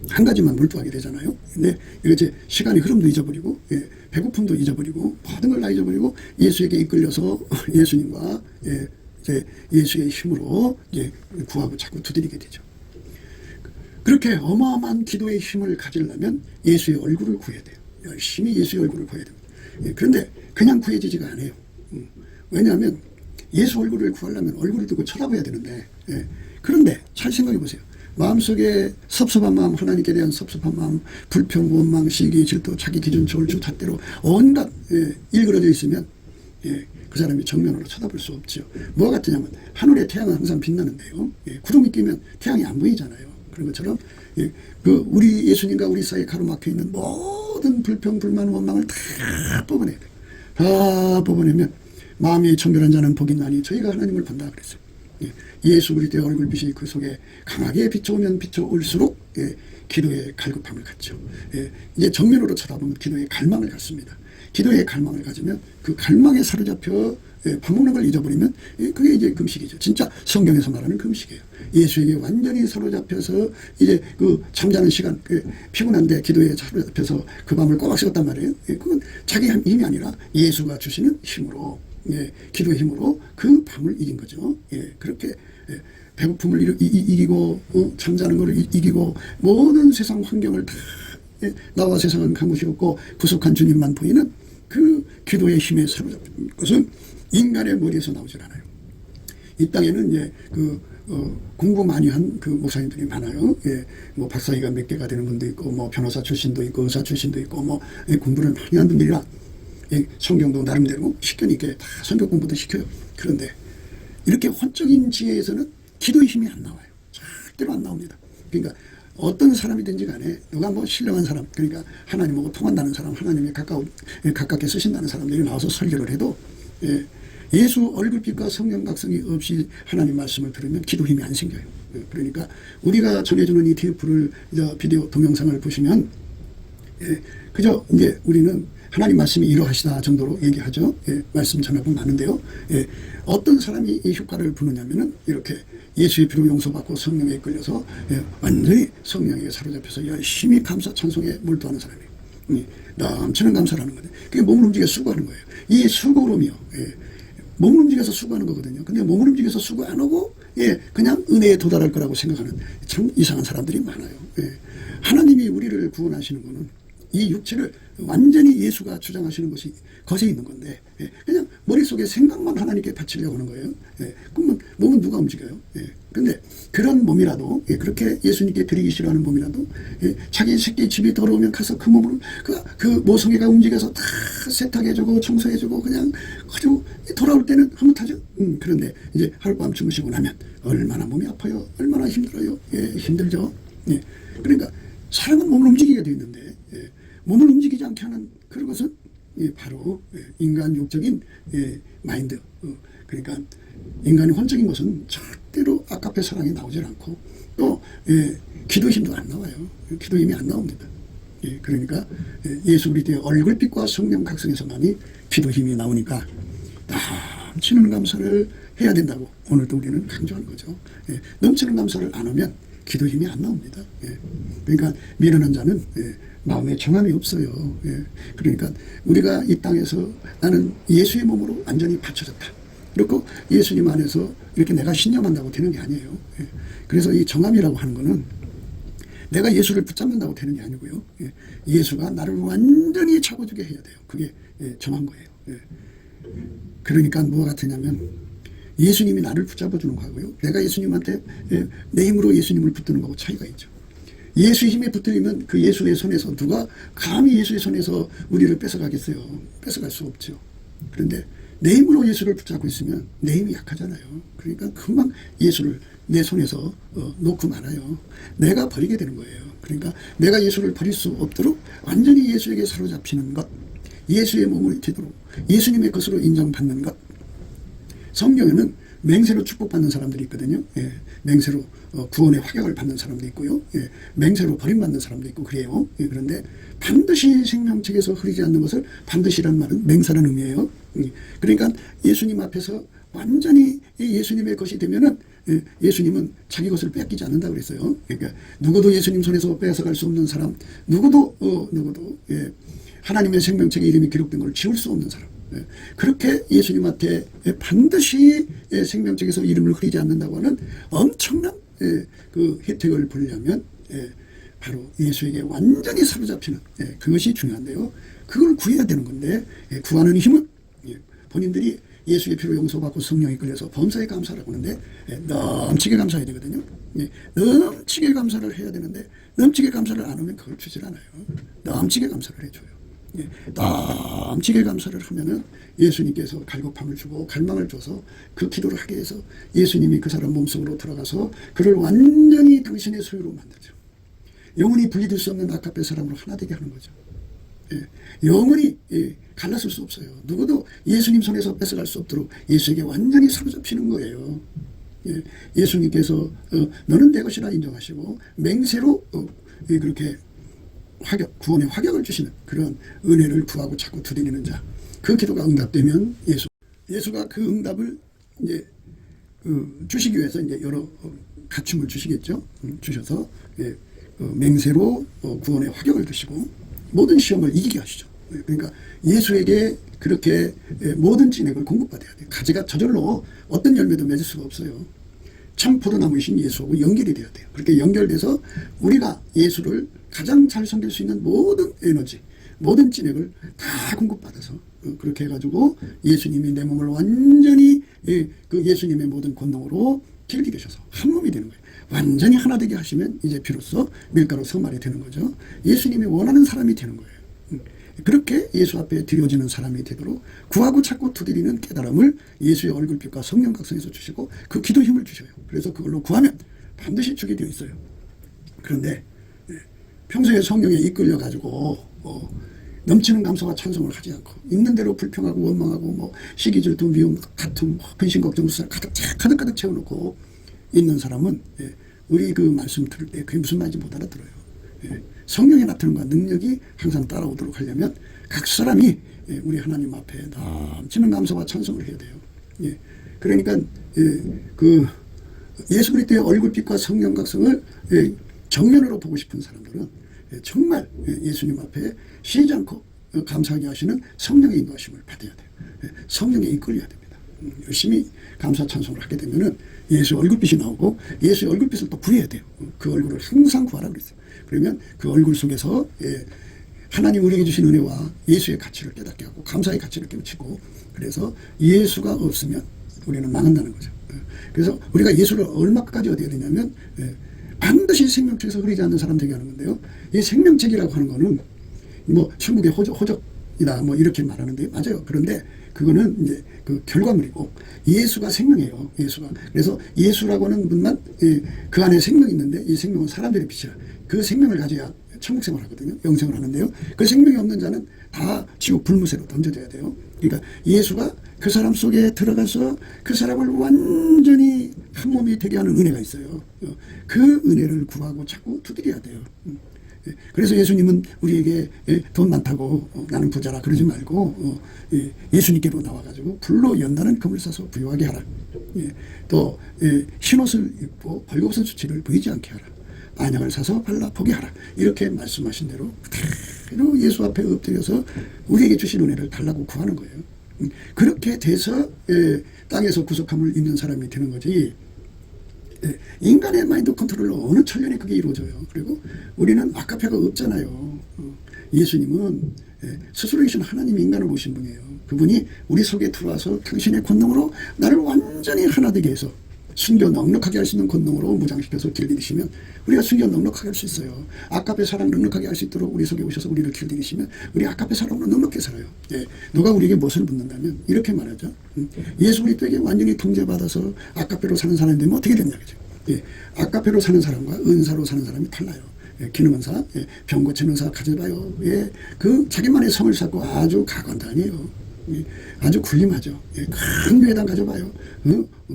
한 가지만 몰두하게 되잖아요. 근데 이제 시간의 흐름도 잊어버리고 배고픔도 잊어버리고 모든 걸 다 잊어버리고 예수에게 이끌려서 예수님과 이제 예수의 힘으로 이제 구하고 자꾸 두드리게 되죠. 그렇게 어마어마한 기도의 힘을 가지려면 예수의 얼굴을 구해야 돼요. 열심히 예수의 얼굴을 구해야 됩니다. 그런데 그냥 구해지지가 않아요. 왜냐하면 예수 얼굴을 구하려면 얼굴을 두고 쳐다봐야 되는데 그런데 잘 생각해 보세요. 마음속에 섭섭한 마음, 하나님께 대한 섭섭한 마음, 불평, 원망, 시기, 질투, 자기 기준, 저울주, 잣대로 온갖 일그러져 있으면 그 사람이 정면으로 쳐다볼 수 없죠. 뭐가 같으냐면 하늘에 태양은 항상 빛나는데요. 구름이 끼면 태양이 안 보이잖아요. 그런 것처럼 그 우리 예수님과 우리 사이에 가로막혀 있는 모든 불평, 불만, 원망을 다 뽑아내야 돼요. 다 뽑아내면 마음이 정결한 자는 복이 나니 저희가 하나님을 본다 그랬어요. 예수 그리스도의 얼굴빛이 그 속에 강하게 비춰오면 비춰올수록 기도의 갈급함을 갖죠. 이제 정면으로 쳐다보면 기도의 갈망을 갖습니다. 기도의 갈망을 가지면 그 갈망에 사로잡혀 밥 먹는 걸 잊어버리면 그게 이제 금식이죠. 진짜 성경에서 말하는 금식이에요. 예수에게 완전히 사로잡혀서 이제 그 잠자는 시간 피곤한데 기도에 사로잡혀서 그 밤을 꼬박 새웠단 말이에요. 그건 자기 힘이 아니라 예수가 주시는 힘으로 기도의 힘으로 그 밤을 이긴 거죠. 그렇게 배고픔을 이기고 잠자는 것을 이기고 모든 세상 환경을 다 나와 세상은 간 곳이 없고 구속한 주님만 보이는 그 기도의 힘에 사로잡힌 것은 인간의 머리에서 나오질 않아요. 이 땅에는 이제 공부 많이 한 그 목사님들이 많아요. 뭐 박사위가 몇 개가 되는 분도 있고 뭐 변호사 출신도 있고 의사 출신도 있고 뭐 공부를 많이 한 분들이라 성경도 나름대로 식견 있게 다 성경 공부도 시켜요. 그런데 이렇게 혼적인 지혜에서는 기도의 힘이 안 나와요. 절대로 안 나옵니다. 그러니까 어떤 사람이든지 간에 누가 뭐 신령한 사람, 그러니까 하나님하고 통한다는 사람, 하나님에 가깝게 쓰신다는 사람들이 나와서 설교를 해도 예수 얼굴빛과 성령 각성이 없이 하나님 말씀을 들으면 기도 힘이 안 생겨요. 그러니까 우리가 전해주는 이 TF를 비디오 동영상을 보시면 그저 이제 우리는 하나님 말씀이 이러하시다 정도로 얘기하죠. 말씀 전하고 많은데요. 어떤 사람이 이 효과를 부느냐면은 이렇게 예수의 피로 용서받고 성령에 이끌려서 완전히 성령에게 사로잡혀서 열심히 감사 찬송에 몰두하는 사람이에요. 넘치는 감사를 하는 거예요. 그게 몸을 움직여 수고하는 거예요. 이 수고로이요. 몸을 움직여서 수고하는 거거든요. 근데 몸을 움직여서 수고 안 하고 그냥 은혜에 도달할 거라고 생각하는 참 이상한 사람들이 많아요. 하나님이 우리를 구원하시는 거는 이 육체를 완전히 예수가 주장하시는 것이 것에 있는 건데 그냥 머릿속에 생각만 하나님께 바치려고 하는 거예요. 그러면 몸은 누가 움직여요? 근데 그런 몸이라도 그렇게 예수님께 드리기 싫어하는 몸이라도 자기 새끼 집이 더러우면 가서 그 몸을 그 모성애가 움직여서 다 세탁해주고 청소해주고 그냥 아주 돌아올 때는 흐뭇하죠. 그런데 이제 하룻밤 주무시고 나면 얼마나 몸이 아파요. 얼마나 힘들어요. 힘들죠. 그러니까 사람은 몸을 움직이게 되어 있는데 몸을 움직이지 않게 하는 그런 것은 바로 인간 욕적인 마인드. 그러니까 인간의 혼적인 것은 절대로 아까페 사랑이 나오질 않고 또 기도 힘도 안 나와요. 기도 힘이 안 나옵니다. 그러니까 예수 그리스도의 얼굴빛과 성령 각성에서만이 기도 힘이 나오니까 넘치는 감사를 해야 된다고 오늘도 우리는 강조하는 거죠. 넘치는 감사를 안 하면 기도 힘이 안 나옵니다. 그러니까 미련한 자는 마음에 정함이 없어요. 예. 그러니까 우리가 이 땅에서 나는 예수의 몸으로 완전히 바쳐졌다. 그리고 예수님 안에서 이렇게 내가 신념한다고 되는 게 아니에요. 예. 그래서 이 정함이라고 하는 거는 내가 예수를 붙잡는다고 되는 게 아니고요. 예. 예수가 나를 완전히 잡아주게 해야 돼요. 그게 정한 거예요. 예. 그러니까 뭐가 같으냐면 예수님이 나를 붙잡아주는 거고요. 내가 예수님한테 내 힘으로 예수님을 붙드는 거하고 차이가 있죠. 예수의 힘에 붙들리면 그 예수의 손에서 누가 감히 예수의 손에서 우리를 뺏어가겠어요. 뺏어갈 수 없죠. 그런데 내 힘으로 예수를 붙잡고 있으면 내 힘이 약하잖아요. 그러니까 금방 예수를 내 손에서 놓고 말아요. 내가 버리게 되는 거예요. 그러니까 내가 예수를 버릴 수 없도록 완전히 예수에게 사로잡히는 것, 예수의 몸을 되도록 예수님의 것으로 인정받는 것. 성경에는 맹세로 축복받는 사람들이 있거든요. 예, 맹세로 구원의 확약을 받는 사람도 있고요. 예, 맹세로 버림받는 사람도 있고 그래요. 예, 그런데 반드시 생명책에서 흐르지 않는 것을 반드시란 말은 맹세라는 의미예요. 그러니까 예수님 앞에서 완전히 예수님의 것이 되면은 예수님은 자기 것을 뺏기지 않는다고 그랬어요. 그러니까 누구도 예수님 손에서 뺏어갈 수 없는 사람, 누구도 하나님의 생명책에 이름이 기록된 걸 지울 수 없는 사람. 그렇게 예수님한테 반드시 생명책에서 이름을 흐리지 않는다고 하는 엄청난 그 혜택을 보려면 바로 예수에게 완전히 사로잡히는 그것이 중요한데요. 그걸 구해야 되는 건데 구하는 힘은 본인들이 예수의 피로 용서받고 성령이 끌려서 범사에 감사를 하는데 넘치게 감사해야 되거든요. 넘치게 감사를 해야 되는데 넘치게 감사를 안 하면 그걸 주질 않아요. 넘치게 감사를 해줘요. 넘치게 감사를 하면은 예수님께서 갈급함을 주고 갈망을 줘서 그 기도를 하게 해서 예수님이 그 사람 몸속으로 들어가서 그를 완전히 당신의 소유로 만들죠. 영원히 분리될 수 없는 아카페 사람으로 하나 되게 하는 거죠. 영원히 갈라설 수 없어요. 누구도 예수님 손에서 뺏어갈 수 없도록 예수에게 완전히 사로잡히는 거예요. 예수님께서 너는 내 것이라 인정하시고 맹세로 그렇게 구원의 확약을 주시는 그런 은혜를 구하고 자꾸 두드리는 자, 그 기도가 응답되면 예수가 그 응답을 이제 주시기 위해서 이제 여러 갖춤을 주시겠죠. 주셔서 맹세로 구원의 확약을 주시고 모든 시험을 이기게 하시죠. 그러니까 예수에게 그렇게 모든 진액을 공급받아야 돼요. 가지가 저절로 어떤 열매도 맺을 수가 없어요. 참 포도나무이신 예수하고 연결이 돼야 돼요. 그렇게 연결돼서 우리가 예수를 가장 잘 섬길 수 있는 모든 에너지, 모든 진액을 다 공급받아서 그렇게 해가지고 예수님이 내 몸을 완전히 그 예수님의 모든 권능으로 길들이셔서 한 몸이 되는 거예요. 완전히 하나 되게 하시면 이제 비로소 밀가루 성말이 되는 거죠. 예수님이 원하는 사람이 되는 거예요. 그렇게 예수 앞에 드려지는 사람이 되도록 구하고 찾고 두드리는 깨달음을 예수의 얼굴빛과 성령 각성에서 주시고 그 기도 힘을 주셔요. 그래서 그걸로 구하면 반드시 주게 되어 있어요. 그런데 평소에 성령에 이끌려 가지고 넘치는 감사와 찬송을 하지 않고 있는 대로 불평하고 원망하고 시기 질투 미움 다툼 근심 걱정 수사 가득 채워놓고 있는 사람은 우리 그 말씀 들을 때 그게 무슨 말인지 못 알아들어요. 성령의 나타남과 능력이 항상 따라오도록 하려면 각 사람이 우리 하나님 앞에 넘치는 감사와 찬송을 해야 돼요. 그러니까 그 예수 그리스도의 얼굴빛과 성령 각성을 정면으로 보고 싶은 사람들은 정말 예수님 앞에 쉬지 않고 감사하게 하시는 성령의 인도하심을 받아야 돼요. 성령에 이끌려야 됩니다. 열심히 감사 찬송을 하게 되면은 예수 얼굴빛이 나오고 예수의 얼굴빛을 또 구해야 돼요. 그 얼굴을 항상 구하라 그랬어요. 그러면 그 얼굴 속에서 하나님 우리에게 주신 은혜와 예수의 가치를 깨닫게 하고 감사의 가치를 깨우치고 그래서 예수가 없으면 우리는 망한다는 거죠. 그래서 우리가 예수를 얼마까지 어디야 되냐면 반드시 생명책에서 흐르지 않는 사람 되게 하는 건데요. 이 생명책이라고 하는 거는 천국의 호적이다 이렇게 말하는데 맞아요. 그런데 그거는 이제 그 결과물이고 예수가 생명이에요. 예수가. 그래서 예수라고 하는 분만 그 안에 생명이 있는데 이 생명은 사람들의 빛이라 그 생명을 가져야 천국 생활을 하거든요. 영생을 하는데요. 그 생명이 없는 자는 다 지옥 불무새로 던져져야 돼요. 그러니까 예수가 그 사람 속에 들어가서 그 사람을 완전히 한 몸이 되게 하는 은혜가 있어요. 그 은혜를 구하고 자꾸 두드려야 돼요. 그래서 예수님은 우리에게 돈 많다고 나는 부자라 그러지 말고 예수님께로 나와가지고 불로 연단은 금을 사서 부유하게 하라. 또 흰옷을 입고 벌거벗은 수치를 보이지 않게 하라. 안약을 사서 발라 보게 하라. 이렇게 말씀하신 대로 그대로 예수 앞에 엎드려서 우리에게 주신 은혜를 달라고 구하는 거예요. 그렇게 돼서 땅에서 구속함을 입는 사람이 되는 거지. 인간의 마인드 컨트롤로 어느 천년에 그게 이루어져요. 그리고 우리는 아카페가 없잖아요. 예수님은 스스로이신 하나님이 인간을 오신 분이에요. 그분이 우리 속에 들어와서 당신의 권능으로 나를 완전히 하나 되게 해서 순교 넉넉하게 할 수 있는 권능으로 무장시켜서 길들이시면 우리가 순교 넉넉하게 할 수 있어요. 아카페 사랑 넉넉하게 할 수 있도록 우리 속에 오셔서 우리를 길들이시면 우리 아카페 사랑으로 넉넉히 살아요. 누가 우리에게 무엇을 묻는다면 이렇게 말하죠. 예수 그리스도에게 완전히 통제받아서 아카페로 사는 사람이 되면 어떻게 되냐 그죠. 아카페로 사는 사람과 은사로 사는 사람이 달라요. 기능은사, 병 고치는 사 가져봐요. 그 자기만의 성을 쌓고 아주 가관단이에요. 아주 군림하죠. 큰 교회당 가져봐요.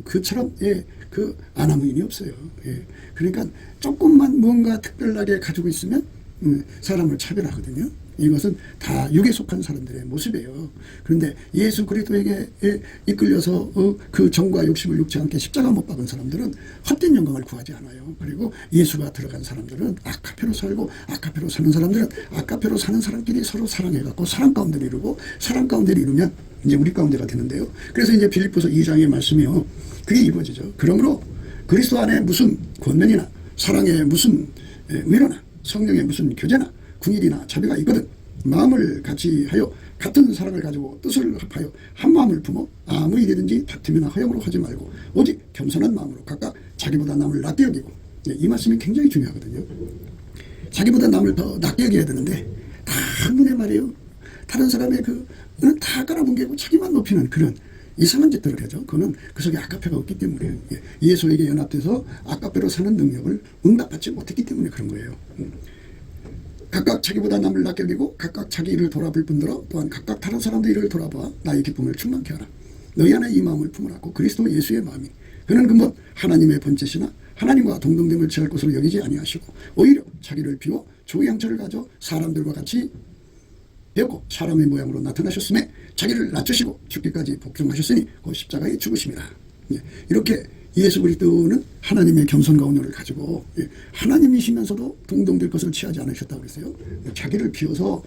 그처럼 그 아나무인이 없어요. 그러니까 조금만 뭔가 특별하게 가지고 있으면 사람을 차별하거든요. 이것은 다 육에 속한 사람들의 모습이에요. 그런데 예수 그리스도에게 이끌려서 그 정과 욕심을 육지 않게 십자가 못 박은 사람들은 헛된 영광을 구하지 않아요. 그리고 예수가 들어간 사람들은 아카페로 살고, 아카페로 사는 사람들은 아카페로 사는 사람끼리 서로 사랑해갖고 사랑 가운데를 이루고, 사랑 가운데를 이루면 이제 우리 가운데가 되는데요. 그래서 이제 빌립보서 2장의 말씀이요, 그게 이루어지죠. 그러므로 그리스도 안에 무슨 권면이나 사랑의 무슨 위로나 성령의 무슨 교제나 궁일이나 자비가 있거든 마음을 같이 하여 같은 사랑을 가지고 뜻을 합하여 한 마음을 품어 아무 일이든지 다툼이나 허영으로 하지 말고 오직 겸손한 마음으로 각각 자기보다 남을 낮게 여기고. 이 말씀이 굉장히 중요하거든요. 자기보다 남을 더 낮게 여겨야 되는데 다 한눈에 말이에요. 다른 사람의 그는 다 깔아뭉개고 자기만 높이는 그런 이상한 짓들을 하죠. 그거는 그 속에 아카페가 없기 때문에, 예수에게 연합돼서 아카페로 사는 능력을 응답받지 못했기 때문에 그런 거예요. 각각 자기보다 남을 낮게 여기고 각각 자기 일을 돌아볼 뿐더러 또한 각각 다른 사람들 일을 돌아봐 나의 기쁨을 충만케 하라. 너희 안에 이 마음을 품으라고 그리스도 예수의 마음이 그는 근본 하나님의 본체시나 하나님과 동등됨을 취할 것으로 여기지 아니하시고 오히려 자기를 비워 조의 형체를 가져 사람들과 같이 되었고 사람의 모양으로 나타나셨음에 자기를 낮추시고 죽기까지 복종하셨으니 그 십자가에 죽으심이라. 이렇게 예수 그리스도는 하나님의 겸손과 온유를 가지고 하나님이시면서도 동등될 것을 취하지 않으셨다고 그랬어요. 자기를 비워서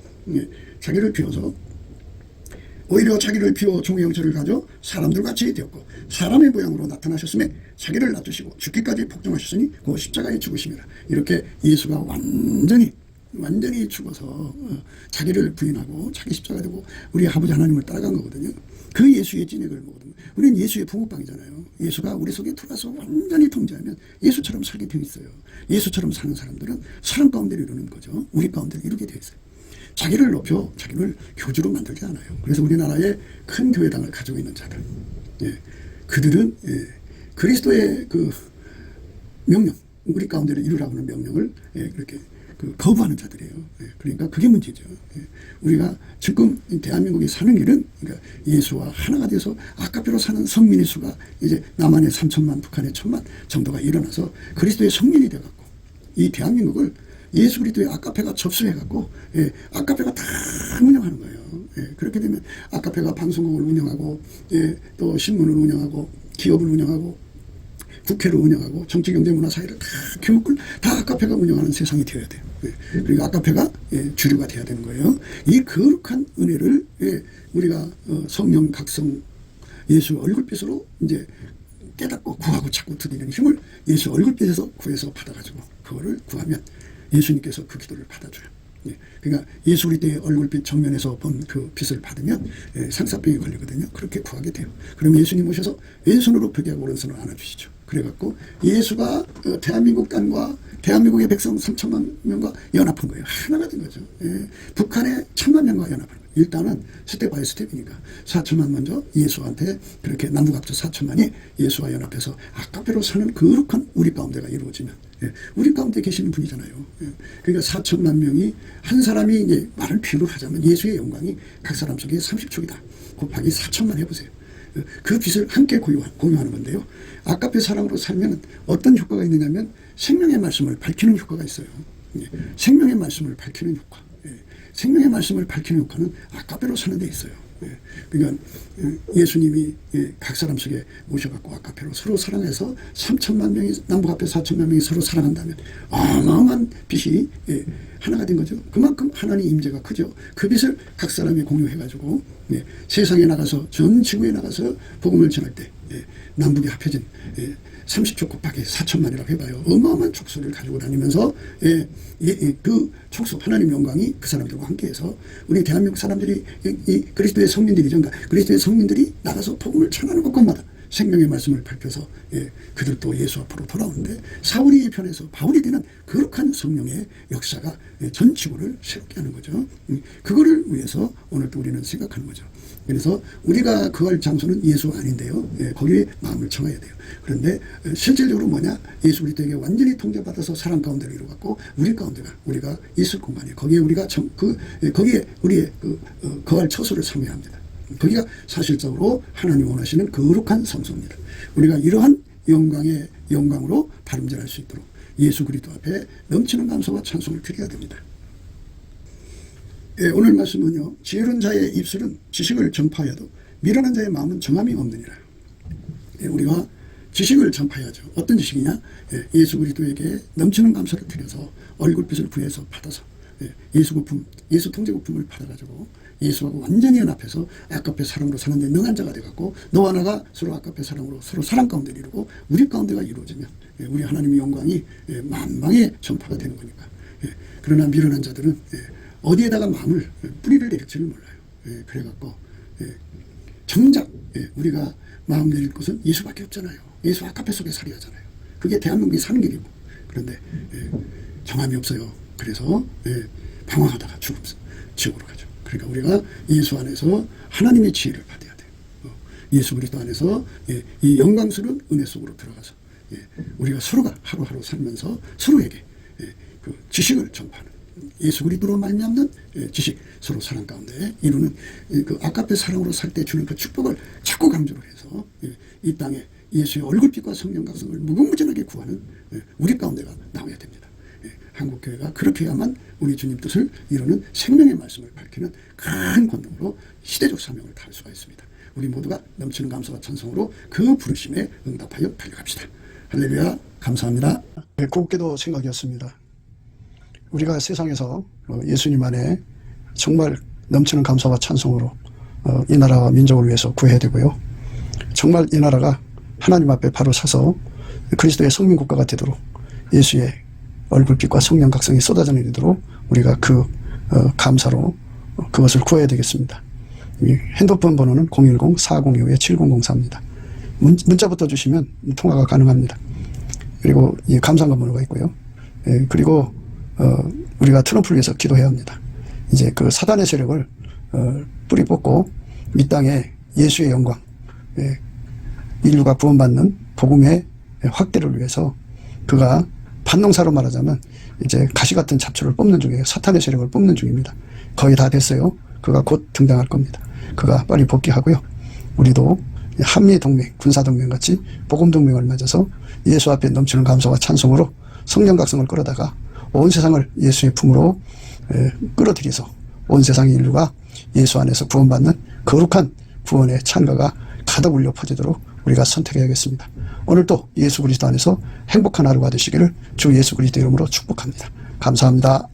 오히려 자기를 비워 종의 형체를 가져 사람들같이 되었고 사람의 모양으로 나타나셨음에 자기를 낮추시고 죽기까지 복종하셨으니 그 십자가에 죽으심이라. 이렇게 예수가 완전히 죽어서 자기를 부인하고 자기 십자가 되고 우리 아버지 하나님을 따라간 거거든요. 그 예수의 찐액을 먹거든요. 우리는 예수의 붕어빵이잖아요. 예수가 우리 속에 들어와서 완전히 통제하면 예수처럼 살게 되어 있어요. 예수처럼 사는 사람들은 사람 가운데를 이루는 거죠. 우리 가운데를 이루게 되어 있어요. 자기를 높여 자기를 교주로 만들지 않아요. 그래서 우리나라에 큰 교회당을 가지고 있는 자들, 그들은 그리스도의 그 명령, 우리 가운데를 이루라고 하는 명령을 그렇게 거부하는 자들이에요. 그러니까 그게 문제죠. 우리가 지금 대한민국이 사는 일은 그러니까 예수와 하나가 돼서 아카페로 사는 성민의 수가 이제 남한의 3천만, 북한의 1,000만 정도가 일어나서 그리스도의 성민이 돼갖고 이 대한민국을 예수 그리스도의 아카페가 접수해갖고 아카페가 다 운영하는 거예요. 그렇게 되면 아카페가 방송국을 운영하고 또 신문을 운영하고 기업을 운영하고 국회를 운영하고 정치, 경제, 문화, 사회를 다 교육을 다 아카페가 운영하는 세상이 되어야 돼요. 그리고 아카페가 주류가 돼야 되는 거예요. 이 거룩한 은혜를 우리가 성령 각성 예수 얼굴빛으로 이제 깨닫고 구하고 찾고 드리는 힘을 예수 얼굴빛에서 구해서 받아가지고 그거를 구하면 예수님께서 그 기도를 받아줘요. 그러니까 예수 그리스도의 얼굴빛 정면에서 본 그 빛을 받으면 상사병이 걸리거든요. 그렇게 구하게 돼요. 그럼 예수님 오셔서 왼손으로 벽하고 오른손으로 안아주시죠. 그래갖고 예수가 대한민국 땅과 대한민국의 백성 3천만 명과 연합한 거예요. 하나가 된 거죠. 북한의 1,000만 명과 연합한 거예요. 일단은 스텝 바이 스텝이니까 4천만 먼저 예수한테 그렇게 남북학조 4천만이 예수와 연합해서 아카페로 사는 거룩한 우리 가운데가 이루어지면 우리 가운데 계시는 분이잖아요. 그러니까 4천만 명이 한 사람이 이제 말을 비유를 하자면 예수의 영광이 각 사람 속에 30촉이다. 곱하기 4천만 해보세요. 그 빛을 함께 공유하는 건데요. 아카페 사랑으로 살면 어떤 효과가 있느냐면 생명의 말씀을 밝히는 효과가 있어요. 생명의 말씀을 밝히는 효과. 생명의 말씀을 밝히는 효과는 아카페로 사는 데 있어요. 그러니까 예수님이 각 사람 속에 모셔갖고 아카페로 서로 사랑해서 3천만 명이, 남북 앞에 4천만 명이 서로 사랑한다면 어마어마한 빛이 하나가 된 거죠. 그만큼 하나님 임재가 크죠. 그 빛을 각 사람이 공유해가지고 세상에 나가서, 전 지구에 나가서 복음을 전할 때 남북이 합해진 30조 곱하기 4천만이라고 해봐요. 어마어마한 촉수를 가지고 다니면서 그 촉수, 하나님 영광이 그 사람들과 함께해서 우리 대한민국 사람들이 이 그리스도의 성민들이죠. 그러니까 그리스도의 성민들이 나가서 복음을 전하는 곳곳마다 생명의 말씀을 밝혀서 그들도 예수 앞으로 돌아오는데 사울이 편에서 바울이 되는 거룩한 성령의 역사가 전 지구를 새롭게 하는 거죠. 그거를 위해서 오늘 또 우리는 생각하는 거죠. 그래서 우리가 거할 장소는 예수 아닌데요. 거기에 마음을 청해야 돼요. 그런데 실질적으로 뭐냐? 예수 그리스도에게 완전히 통제받아서 사랑 가운데로 이루어갔고 우리 가운데가 우리가 있을 공간이에요. 거기에 우리가 거기에 우리의 거할 처소를 삼아야 합니다. 거기가 사실적으로 하나님 원하시는 거룩한 성소입니다. 우리가 이러한 영광의 영광으로 발음전할 수 있도록 예수 그리스도 앞에 넘치는 감사와 찬송을 드려야 됩니다. 오늘 말씀은요. 지혜로운 자의 입술은 지식을 전파하여도 미련한 자의 마음은 정함이 없느니라. 우리가 지식을 전파해야죠. 어떤 지식이냐? 예수 그리스도에게 넘치는 감사를 드려서 얼굴빛을 부여해서 받아서 예수 통제국품을 받아가지고 예수하고 완전히 연합해서 아까페 사랑으로 사는데 능한 자가 돼갖고 너와 나가 서로 아까페 사랑으로 서로 사랑 가운데 이루고 우리 가운데가 이루어지면 우리 하나님의 영광이 만방의 전파가 되는 거니까. 그러나 미련한 자들은 어디에다가 마음을 뿌리를 내릴지를 몰라요. 그래갖고 정작 우리가 마음 내릴 곳은 예수밖에 없잖아요. 예수 아까페 속에 살이 하잖아요. 그게 대한민국이 사는 길이고. 그런데 정함이 없어요. 그래서 방황하다가 지옥으로 가죠. 그러니까 우리가 예수 안에서 하나님의 지혜를 받아야 돼요. 예수 그리스도 안에서 이 영광스러운 은혜 속으로 들어가서 우리가 서로가 하루하루 살면서 서로에게 그 지식을 전파하는 예수 그리스도로 말미암는 지식, 서로 사랑 가운데 이루는 그 아까페 사랑으로 살 때 주는 그 축복을 자꾸 강조를 해서 이 땅에 예수의 얼굴빛과 성령 각성을 무궁무진하게 구하는 우리 가운데가 나와야 됩니다. 한국교회가 그렇게 해야만 우리 주님 뜻을 이루는 생명의 말씀을 밝히는 큰 권능으로 시대적 사명을 다할 수가 있습니다. 우리 모두가 넘치는 감사와 찬송으로 그 부르심에 응답하여 달려갑시다. 할렐루야. 감사합니다. 곱게도 생각이었습니다. 우리가 세상에서 예수님 안에 정말 넘치는 감사와 찬송으로 이 나라와 민족을 위해서 구해야 되고요. 정말 이 나라가 하나님 앞에 바로 서서 그리스도의 성민국가가 되도록 예수의 얼굴빛과 성령 각성이 쏟아져 내리도록 우리가 그 감사로 그것을 구해야 되겠습니다. 핸드폰 번호는 010-4025-7004입니다. 문자부터 주시면 통화가 가능합니다. 그리고 이 감사한 번호가 있고요. 그리고 우리가 트럼프를 위해서 기도해야 합니다. 이제 그 사단의 세력을 뿌리 뽑고 이 땅에 예수의 영광, 인류가 구원받는 복음의 확대를 위해서 그가 반농사로 말하자면 이제 가시 같은 잡초를 뽑는 중이에요. 사탄의 세력을 뽑는 중입니다. 거의 다 됐어요. 그가 곧 등장할 겁니다. 그가 빨리 복귀하고요. 우리도 한미동맹, 군사동맹같이 복음동맹을 맺어서 예수 앞에 넘치는 감사와 찬송으로 성령 각성을 끌어다가 온 세상을 예수의 품으로 끌어들여서 온 세상의 인류가 예수 안에서 구원받는 거룩한 구원의 찬가가 가득 울려 퍼지도록 우리가 선택해야겠습니다. 오늘도 예수 그리스도 안에서 행복한 하루가 되시기를 주 예수 그리스도 이름으로 축복합니다. 감사합니다.